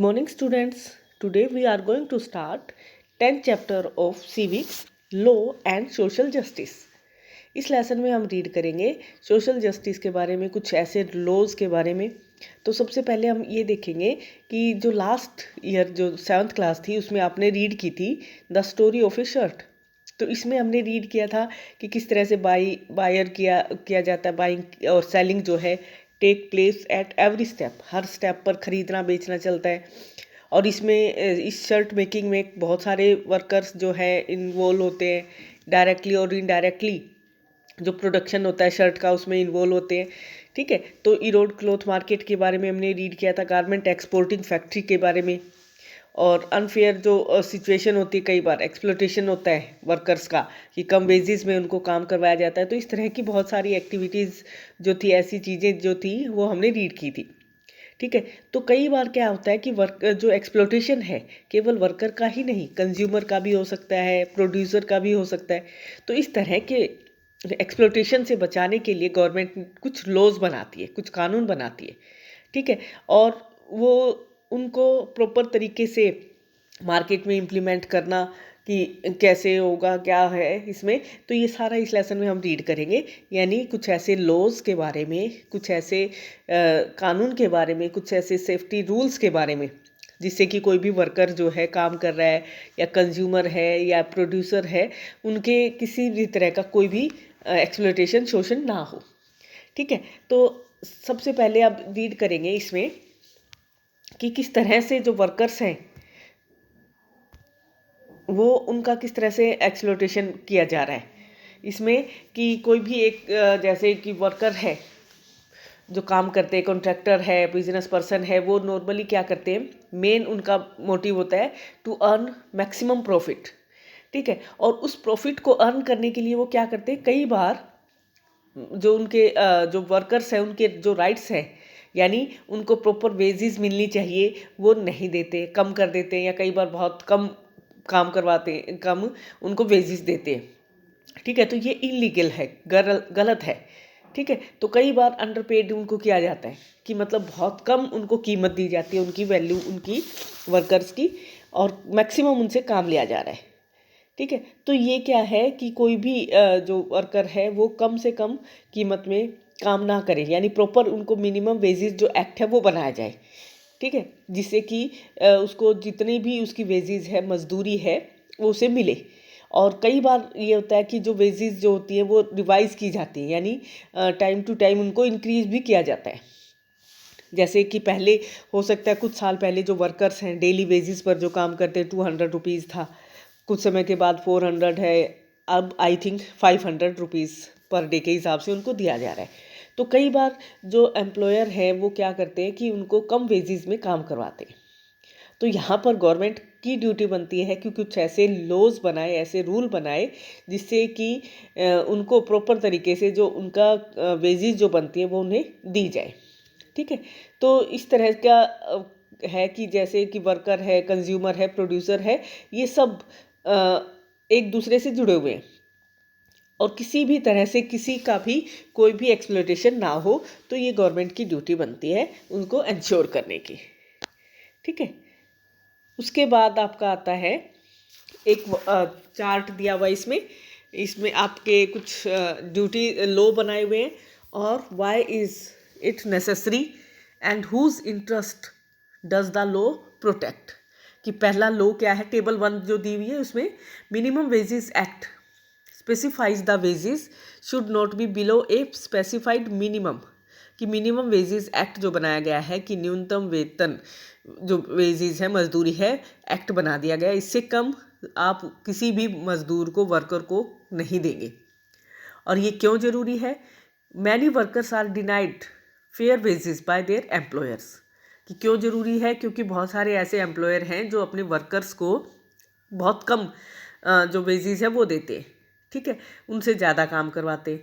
Morning students, today we are going to start 10th chapter of civics, law and social justice. इस lesson में हम read करेंगे social justice के बारे में, कुछ ऐसे लॉज के बारे में। तो सबसे पहले हम ये देखेंगे कि जो लास्ट ईयर जो 7th क्लास थी उसमें आपने रीड की थी the story of A shirt. तो इसमें हमने रीड किया था कि किस तरह से बायर किया जाता है, बाइंग और सेलिंग जो है take place at every step, हर स्टेप पर खरीदना बेचना चलता है। और इसमें इस शर्ट मेकिंग में बहुत सारे वर्कर्स जो है इन्वॉल्व होते हैं, डायरेक्टली और इनडायरेक्टली जो प्रोडक्शन होता है शर्ट का उसमें इन्वॉल्व होते हैं। ठीक है, तो इरोड क्लॉथ मार्केट के बारे में हमने रीड किया था, गारमेंट एक्सपोर्टिंग फैक्ट्री के बारे में, और अनफेयर जो सिचुएशन होती है, कई बार एक्सप्लोटेशन होता है वर्कर्स का कि कम वेजेस में उनको काम करवाया जाता है। तो इस तरह की बहुत सारी एक्टिविटीज़ जो थी, ऐसी चीज़ें जो थी वो हमने रीड की थी। ठीक है, तो कई बार क्या होता है कि वर्क जो एक्सप्लोटेशन है केवल वर्कर का ही नहीं, कंज्यूमर का भी हो सकता है, प्रोड्यूसर का भी हो सकता है। तो इस तरह के एक्सप्लोटेशन से बचाने के लिए गवर्नमेंट कुछ लॉज बनाती है, कुछ कानून बनाती है। ठीक है, और वो उनको प्रॉपर तरीके से मार्केट में इम्प्लीमेंट करना कि कैसे होगा, क्या है इसमें, तो ये सारा इस लेसन में हम रीड करेंगे। यानी कुछ ऐसे लॉज के बारे में, कुछ ऐसे कानून के बारे में, कुछ ऐसे सेफ्टी रूल्स के बारे में, जिससे कि कोई भी वर्कर जो है काम कर रहा है या कंज्यूमर है या प्रोड्यूसर है, उनके किसी भी तरह का कोई भी एक्सप्लॉयटेशन, शोषण ना हो। ठीक है, तो सबसे पहले अब रीड करेंगे इसमें कि किस तरह से जो वर्कर्स हैं वो उनका किस तरह से एक्सप्लॉयटेशन किया जा रहा है। इसमें कि कोई भी एक जैसे कि वर्कर है जो काम करते हैं, कॉन्ट्रैक्टर है, बिजनेस पर्सन है, वो नॉर्मली क्या करते हैं, मेन उनका मोटिव होता है टू अर्न मैक्सिमम प्रॉफिट। ठीक है, और उस प्रॉफिट को अर्न करने के लिए वो क्या करते हैं, कई बार जो उनके जो वर्कर्स हैं उनके जो राइट्स हैं, यानी उनको प्रॉपर वेजेस मिलनी चाहिए, वो नहीं देते, कम कर देते हैं, या कई बार बहुत कम काम करवाते हैं, कम उनको वेजेस देते हैं। ठीक है, तो ये इलीगल है, गलत है। ठीक है, तो कई बार अंडरपेड उनको किया जाता है कि मतलब बहुत कम उनको कीमत दी जाती है, उनकी वैल्यू, उनकी वर्कर्स की, और मैक्सिमम उनसे काम लिया जा रहा है। ठीक है, तो ये क्या है कि कोई भी जो वर्कर है वो कम से कम कीमत में काम ना करे, यानी प्रॉपर उनको मिनिमम वेजेस जो एक्ट है वो बनाया जाए। ठीक है, जिससे कि उसको जितनी भी उसकी वेजेस है, मजदूरी है, वो उसे मिले। और कई बार ये होता है कि जो वेजेस जो होती है वो रिवाइज की जाती है, यानी टाइम टू टाइम उनको इंक्रीज भी किया जाता है। जैसे कि पहले हो सकता है कुछ साल पहले जो वर्कर्स हैं डेली वेजेस पर जो काम करते हैं 200 रुपीज़ था, कुछ समय के बाद 400 है, अब I think 500 rupees per day के हिसाब से उनको दिया जा रहा है। तो कई बार जो एम्प्लॉयर है वो क्या करते हैं कि उनको कम वेजेस में काम करवाते हैं। तो यहाँ पर गवर्नमेंट की ड्यूटी बनती है कि कुछ ऐसे लॉज बनाए, ऐसे रूल बनाए, जिससे कि उनको प्रॉपर तरीके से जो उनका वेजेस जो बनती है वो उन्हें दी जाए। ठीक है, तो इस तरह का है कि जैसे कि वर्कर है, कंज्यूमर है, प्रोड्यूसर है, ये सब एक दूसरे से जुड़े हुए हैं, और किसी भी तरह से किसी का भी कोई भी एक्सप्लॉयटेशन ना हो, तो ये गवर्नमेंट की ड्यूटी बनती है उनको इंश्योर करने की। ठीक है, उसके बाद आपका आता है एक चार्ट दिया हुआ इसमें, इसमें आपके कुछ ड्यूटी लॉ बनाए हुए हैं, और why is it necessary and whose interest does the law protect. कि पहला लॉ क्या है, टेबल 1 जो दी हुई है उसमें minimum wages act specifies the wages should not be below a specified minimum. कि मिनिमम वेजेस एक्ट जो बनाया गया है कि न्यूनतम वेतन जो वेजेस है, मजदूरी है, एक्ट बना दिया गया, इससे कम आप किसी भी मजदूर को, वर्कर को नहीं देंगे। और ये क्यों ज़रूरी है, many workers are denied fair wages by their employers. कि क्यों ज़रूरी है, क्योंकि बहुत सारे ऐसे एम्प्लॉयर हैं जो अपने वर्कर्स को बहुत कम जो वेजेस है वो देते हैं। ठीक है, उनसे ज़्यादा काम करवाते,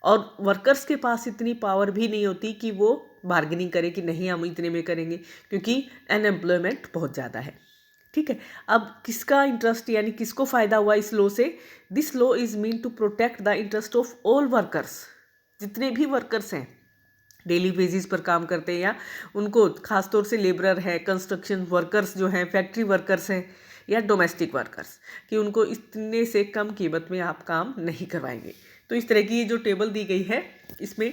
और वर्कर्स के पास इतनी पावर भी नहीं होती कि वो बार्गेनिंग करे कि नहीं हम इतने में करेंगे, क्योंकि अनएम्प्लॉयमेंट बहुत ज़्यादा है। ठीक है, अब किसका इंटरेस्ट, यानी किसको फ़ायदा हुआ इस लॉ से, this law is mean to protect the interest of all workers. जितने भी वर्कर्स हैं, डेली बेसिस पर काम करते हैं, या उनको खास तौर से लेबरर है, कंस्ट्रक्शन वर्कर्स जो हैं, फैक्ट्री वर्कर्स हैं, या डोमेस्टिक वर्कर्स, कि उनको इतने से कम कीमत में आप काम नहीं करवाएंगे। तो इस तरह की ये जो टेबल दी गई है इसमें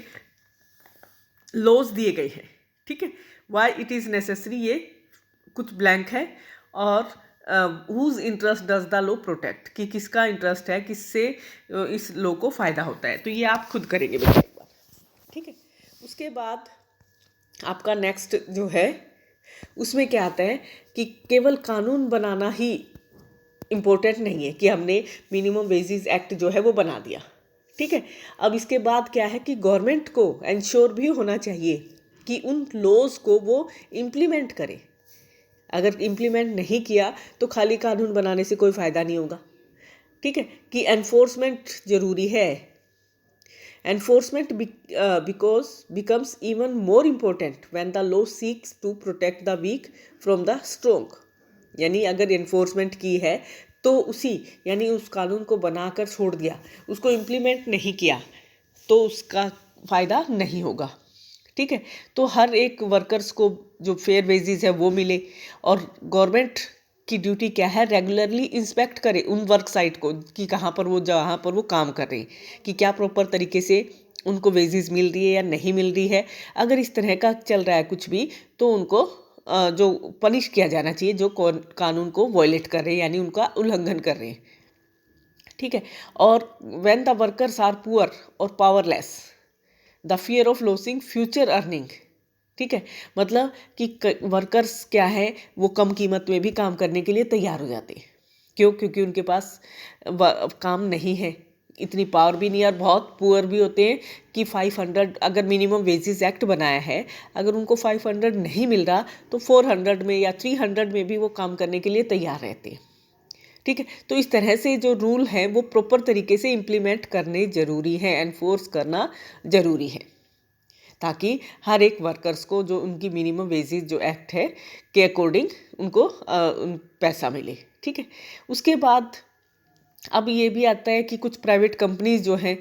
लॉज दिए गए हैं, ठीक है। वाई इट इज़ नेसेसरी, ये कुछ ब्लैंक है, और whose interest does the law protect, कि किसका इंटरेस्ट है, किससे इस लॉ को फ़ायदा होता है। तो ये आप खुद करेंगे बेटा एक बार, ठीक है। उसके बाद आपका नेक्स्ट जो है उसमें क्या आता है कि केवल कानून बनाना ही इम्पोर्टेंट नहीं है, कि हमने मिनिमम वेजेस एक्ट जो है वो बना दिया, ठीक है। अब इसके बाद क्या है कि गवर्नमेंट को इंश्योर भी होना चाहिए कि उन लॉज को वो इम्प्लीमेंट करे। अगर इम्प्लीमेंट नहीं किया तो खाली कानून बनाने से कोई फ़ायदा नहीं होगा, ठीक है। कि एनफोर्समेंट ज़रूरी है। Enforcement becomes even more important when the law seeks to protect the weak from the strong। यानी अगर एनफोर्समेंट की है तो यानी उस कानून को बनाकर छोड़ दिया, उसको इम्प्लीमेंट नहीं किया, तो उसका फ़ायदा नहीं होगा, ठीक है। तो हर एक वर्कर्स को जो फेयर वेजेस है वो मिले, और गवर्नमेंट की ड्यूटी क्या है, रेगुलरली इंस्पेक्ट करे उन वर्क साइट को, कि जहाँ पर वो काम कर रहे हैं, कि क्या प्रॉपर तरीके से उनको वेजेस मिल रही है या नहीं मिल रही है। अगर इस तरह का चल रहा है कुछ भी, तो उनको जो पनिश किया जाना चाहिए, जो कानून को वायलेट कर रहे हैं, यानी उनका उल्लंघन कर रहे हैं, ठीक है। और when the workers are poor और powerless, the fear of losing future earning, ठीक है। मतलब कि वर्कर्स क्या है, वो कम कीमत में भी काम करने के लिए तैयार हो जाते हैं। क्यों? क्योंकि उनके पास काम नहीं है, इतनी पावर भी नहीं है, और बहुत पुअर भी होते हैं कि 500, अगर मिनिमम वेजेस एक्ट बनाया है, अगर उनको 500 नहीं मिल रहा तो 400 में या 300 में भी वो काम करने के लिए तैयार रहते हैं, ठीक है। तो इस तरह से जो रूल हैं वो प्रॉपर तरीके से इम्प्लीमेंट करने ज़रूरी हैं, एनफोर्स करना ज़रूरी है, ताकि हर एक वर्कर्स को जो उनकी मिनिमम वेजेस जो एक्ट है के अकॉर्डिंग उनको पैसा मिले, ठीक है। उसके बाद अब ये भी आता है कि कुछ प्राइवेट कंपनीज जो हैं,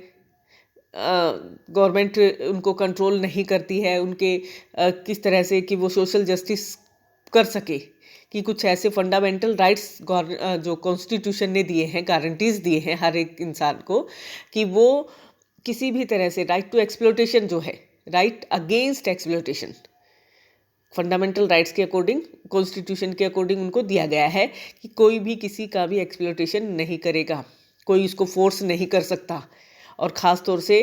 गवर्नमेंट उनको कंट्रोल नहीं करती है, उनके किस तरह से कि वो सोशल जस्टिस कर सके, कि कुछ ऐसे फंडामेंटल राइट्स जो कॉन्स्टिट्यूशन ने दिए हैं, गारंटीज़ दिए हैं हर एक इंसान को, कि वो किसी भी तरह से राइट टू एक्सप्लॉयटेशन जो है, right against exploitation, fundamental rights के अकॉर्डिंग, कॉन्स्टिट्यूशन के अकॉर्डिंग उनको दिया गया है कि कोई भी किसी का भी एक्सप्लॉयटेशन नहीं करेगा, कोई उसको फोर्स नहीं कर सकता। और ख़ास तौर से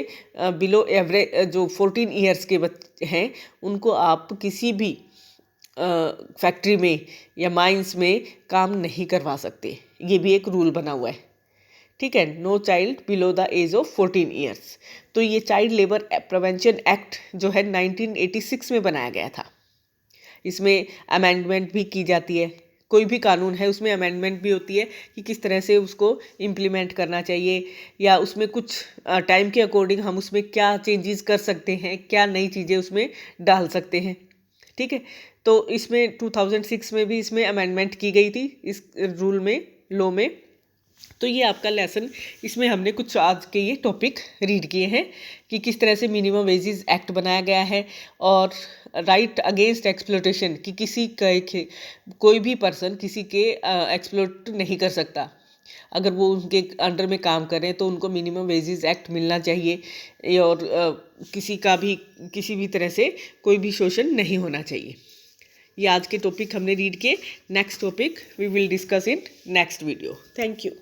बिलो एवरेज जो 14 ईयर्स के बच्चे हैं, उनको आप किसी भी फैक्ट्री में या माइंस में काम नहीं करवा सकते, ये भी एक रूल बना हुआ है, ठीक है। No child below the age of 14 years. तो ये चाइल्ड लेबर प्रिवेंशन एक्ट जो है 1986 में बनाया गया था। इसमें अमेंडमेंट भी की जाती है, कोई भी कानून है उसमें अमेंडमेंट भी होती है कि किस तरह से उसको इम्प्लीमेंट करना चाहिए, या उसमें कुछ टाइम के अकॉर्डिंग हम उसमें क्या चेंजेस कर सकते हैं, क्या नई चीज़ें उसमें डाल सकते हैं, ठीक है। तो इसमें 2006 में भी इसमें अमेंडमेंट की गई थी इस रूल में, लॉ में। तो ये आपका लेसन, इसमें हमने कुछ आज के ये टॉपिक रीड किए हैं कि किस तरह से मिनिमम वेजेस एक्ट बनाया गया है, और राइट अगेंस्ट एक्सप्लॉयटेशन, कि किसी का कोई भी पर्सन किसी के एक्सप्लॉयट नहीं कर सकता, अगर वो उनके अंडर में काम करें तो उनको मिनिमम वेजेस एक्ट मिलना चाहिए, और किसी भी तरह से कोई भी शोषण नहीं होना चाहिए। ये आज के टॉपिक हमने रीड किए। Next topic we will discuss in next video. Thank you.